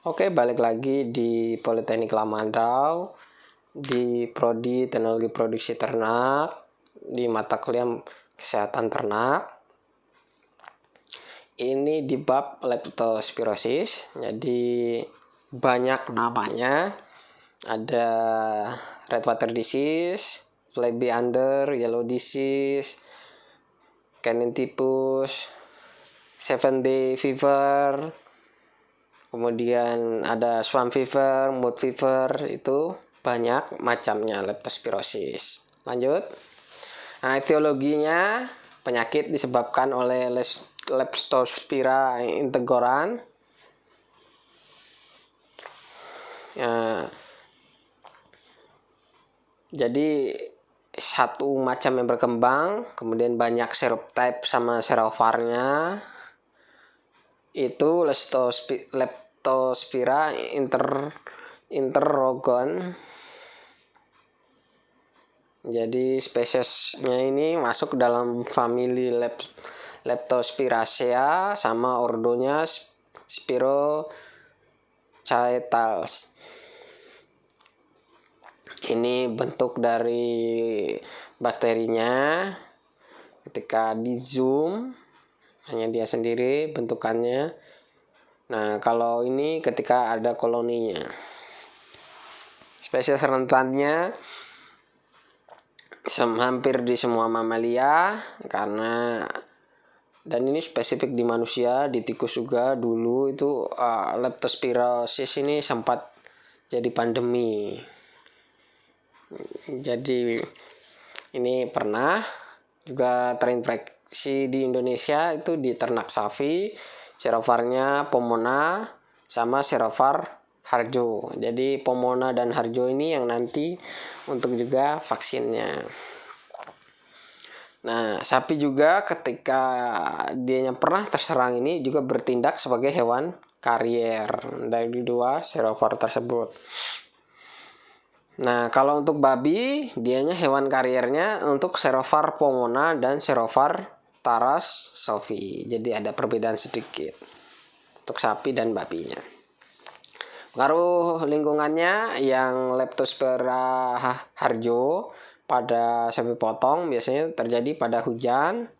Oke, balik lagi di Politeknik Lamandau, di Prodi Teknologi Produksi Ternak, di mata kuliah Kesehatan Ternak. Ini di bab leptospirosis, jadi banyak namanya. Ada red water disease, flabby under, yellow disease, canine typhus, 7-day fever, kemudian ada swamp fever, mood fever, itu banyak macamnya leptospirosis. Lanjut. Nah, etiologinya penyakit disebabkan oleh Leptospira integoran. Jadi satu macam yang berkembang, kemudian banyak serotype sama serovarnya. Itu Leptospira interrogon. Jadi spesiesnya ini masuk dalam famili Leptospiraceae sama ordonya Spirochaetales. Ini bentuk dari bakterinya. Ketika di zoom, hanya dia sendiri bentukannya. Nah, kalau ini ketika ada koloninya. Spesies rentannya hampir di semua mamalia, dan ini spesifik di manusia, di tikus juga. Dulu itu leptospirosis ini sempat jadi pandemi. Jadi ini pernah juga terinfeksi di Indonesia, itu di ternak sapi, serovarnya Pomona sama serovar Harjo. Jadi Pomona dan Harjo ini yang nanti untuk juga vaksinnya. Nah, sapi juga ketika dianya pernah terserang ini juga bertindak sebagai hewan karier dari dua serovar tersebut. Nah, kalau untuk babi, dianya hewan kariernya untuk serovar Pomona dan serovar Taras Sophie. Jadi ada perbedaan sedikit untuk sapi dan babinya. Pengaruh lingkungannya yang Leptospira Harjo pada sapi potong biasanya terjadi pada hujan.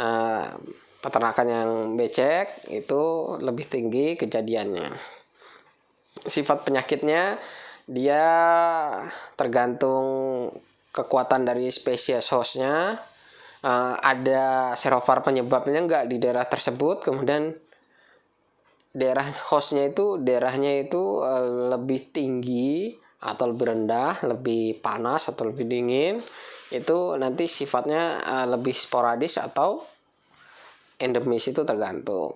Nah, peternakan yang becek itu lebih tinggi kejadiannya. Sifat penyakitnya dia tergantung kekuatan dari spesies hostnya. Ada serovar penyebabnya enggak di daerah tersebut, kemudian daerah hostnya itu daerahnya itu lebih tinggi atau lebih rendah, lebih panas atau lebih dingin, itu nanti sifatnya lebih sporadis atau endemis, itu tergantung.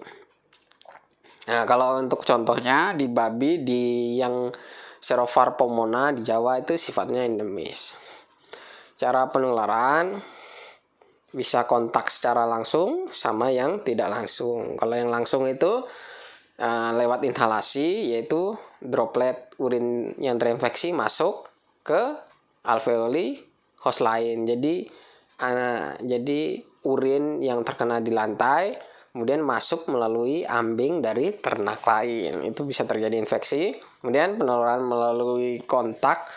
Nah, kalau untuk contohnya di babi, di yang serovar Pomona di Jawa itu sifatnya endemis. Cara penularan bisa kontak secara langsung sama yang tidak langsung. Kalau yang langsung itu lewat inhalasi, yaitu droplet urin yang terinfeksi masuk ke alveoli host lain. Jadi urin yang terkena di lantai kemudian masuk melalui ambing dari ternak lain, itu bisa terjadi infeksi. Kemudian penularan melalui kontak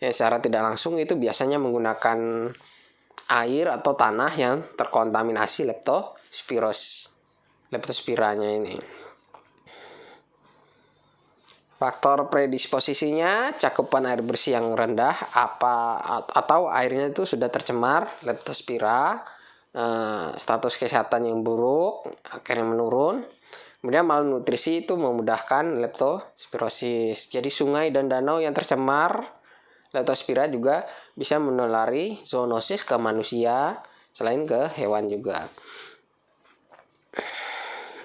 yang secara tidak langsung itu biasanya menggunakan air atau tanah yang terkontaminasi leptospiranya ini. Faktor predisposisinya cakupan air bersih yang rendah atau airnya itu sudah tercemar leptospira, status kesehatan yang buruk akhirnya menurun. Kemudian malnutrisi itu memudahkan leptospirosis. Jadi sungai dan danau yang tercemar leptospira juga bisa menulari zoonosis ke manusia selain ke hewan juga.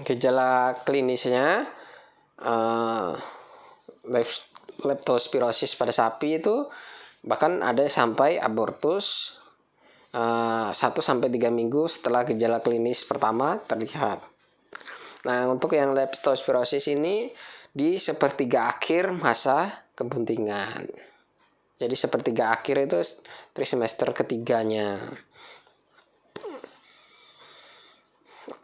Gejala klinisnya leptospirosis pada sapi itu bahkan ada sampai abortus 1-3 minggu setelah gejala klinis pertama terlihat. Nah, untuk yang leptospirosis ini di sepertiga akhir masa kebuntingan. Jadi sepertiga akhir itu trimester ketiganya.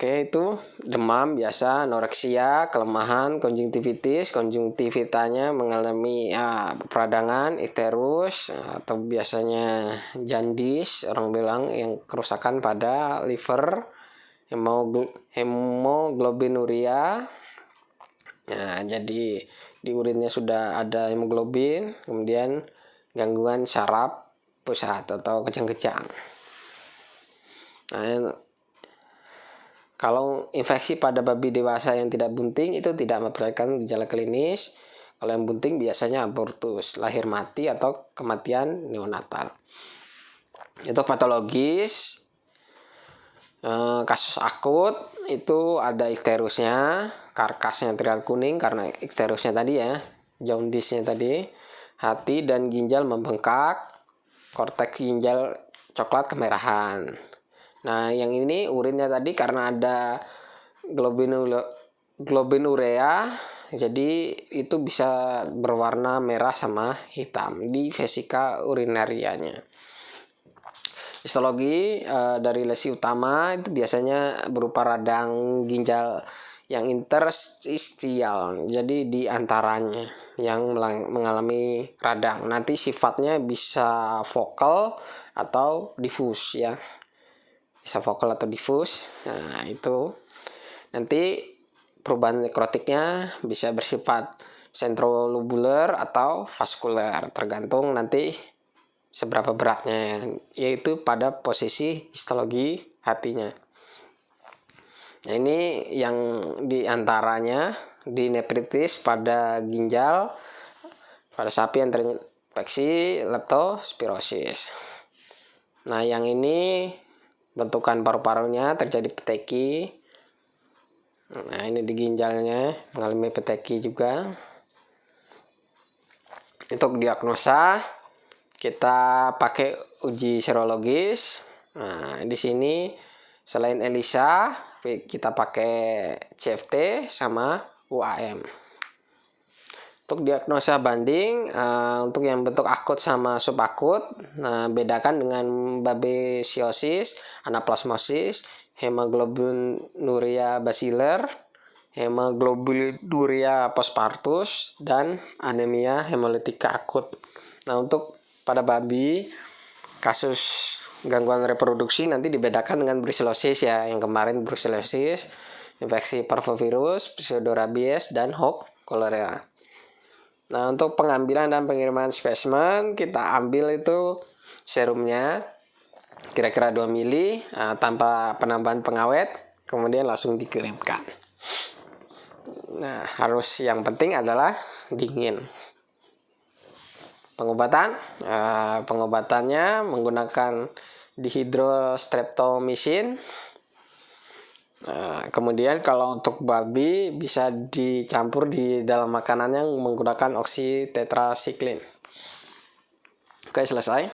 Oke, itu demam biasa, anoreksia, kelemahan, konjungtivitanya mengalami peradangan, ikterus, atau biasanya jandis, orang bilang yang kerusakan pada liver, hemoglobinuria. Nah, jadi di urinnya sudah ada hemoglobin, kemudian gangguan saraf pusat atau kejang-kejang. Nah, kalau infeksi pada babi dewasa yang tidak bunting itu tidak memperlihatkan gejala klinis. Kalau yang bunting biasanya abortus, lahir mati atau kematian neonatal. Itu patologis. Kasus akut itu ada ikterusnya, karkasnya terlihat kuning karena ikterusnya tadi ya, jaundisnya tadi. Hati dan ginjal membengkak, korteks ginjal coklat kemerahan. Nah, yang ini urinnya tadi karena ada globinuria, jadi itu bisa berwarna merah sama hitam di vesika urinarianya. Histologi dari lesi utama itu biasanya berupa radang ginjal yang interstisial, jadi di antaranya yang mengalami radang. Nanti sifatnya bisa vokal atau difus ya. Bisa vokal atau difus. Nah, itu nanti perubahan nekrotiknya bisa bersifat sentrolobular atau vaskular, tergantung nanti seberapa beratnya, yaitu pada posisi histologi hatinya. Nah, ini yang diantaranya di nefritis pada ginjal pada sapi yang terinfeksi leptospirosis. Nah, yang ini bentukan paru-parunya terjadi peteki. Nah, ini di ginjalnya mengalami peteki juga. Untuk diagnosa kita pakai uji serologis. Nah, di sini selain ELISA kita pakai CFT sama UAM. Untuk diagnosa banding, untuk yang bentuk akut sama subakut, nah bedakan dengan babesiosis, anaplasmosis, hemoglobinuria basilar, hemoglobinuria postpartus, dan anemia hemolitika akut. Nah, untuk pada babi kasus gangguan reproduksi nanti dibedakan dengan brucellosis ya, yang kemarin brucellosis, infeksi parvovirus, pseudorabies, dan Hock cholera. Nah, untuk pengambilan dan pengiriman spesimen kita ambil itu serumnya kira-kira 2 mili tanpa penambahan pengawet, kemudian langsung dikirimkan. Nah, harus yang penting adalah dingin. Pengobatannya menggunakan dihidrostreptomycin. Kemudian kalau untuk babi bisa dicampur di dalam makanan yang menggunakan oksitetrasiklin. Oke, selesai.